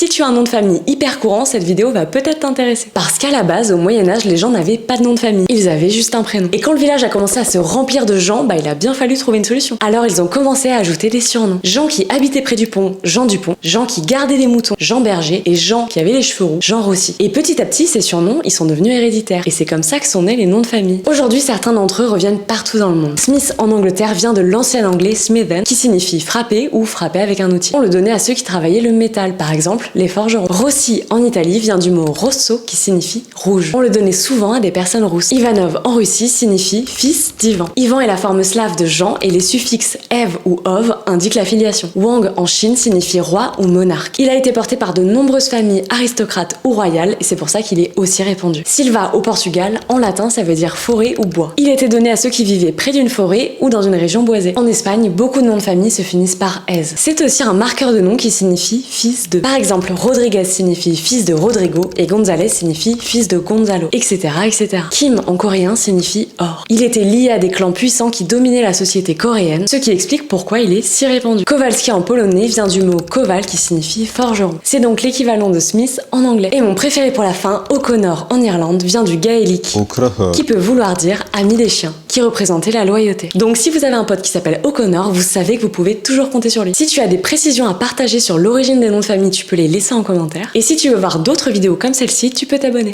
Si tu as un nom de famille hyper courant, cette vidéo va peut-être t'intéresser. Parce qu'à la base, au Moyen-Âge, les gens n'avaient pas de nom de famille. Ils avaient juste un prénom. Et quand le village a commencé à se remplir de gens, il a bien fallu trouver une solution. Alors ils ont commencé à ajouter des surnoms. Jean qui habitait près du pont, Jean Dupont. Jean qui gardait des moutons, Jean Berger. Et Jean qui avait les cheveux roux, Jean Rossi. Et petit à petit, ces surnoms, ils sont devenus héréditaires. Et c'est comme ça que sont nés les noms de famille. Aujourd'hui, certains d'entre eux reviennent partout dans le monde. Smith en Angleterre vient de l'ancien anglais smithen, qui signifie frapper ou frapper avec un outil. On le donnait à ceux qui travaillaient le métal, par exemple les forgerons. Rossi en Italie vient du mot rosso qui signifie rouge. On le donnait souvent à des personnes rousses. Ivanov en Russie signifie fils d'Ivan. Ivan est la forme slave de Jean et les suffixes ev ou ov indiquent la filiation. Wang en Chine signifie roi ou monarque. Il a été porté par de nombreuses familles aristocrates ou royales et c'est pour ça qu'il est aussi répandu. Silva au Portugal, en latin ça veut dire forêt ou bois. Il était donné à ceux qui vivaient près d'une forêt ou dans une région boisée. En Espagne, beaucoup de noms de famille se finissent par ez. C'est aussi un marqueur de nom qui signifie fils de. Par exemple, Rodriguez signifie fils de Rodrigo et González signifie fils de Gonzalo, etc., etc. Kim en coréen signifie or. Il était lié à des clans puissants qui dominaient la société coréenne, ce qui explique pourquoi il est si répandu. Kowalski en polonais vient du mot kowal qui signifie forgeron. C'est donc l'équivalent de Smith en anglais. Et mon préféré pour la fin, O'Connor en Irlande vient du gaélique, qui peut vouloir dire ami des chiens, qui représentait la loyauté. Donc si vous avez un pote qui s'appelle O'Connor, vous savez que vous pouvez toujours compter sur lui. Si tu as des précisions à partager sur l'origine des noms de famille, tu peux les laisser en commentaire. Et si tu veux voir d'autres vidéos comme celle-ci, tu peux t'abonner.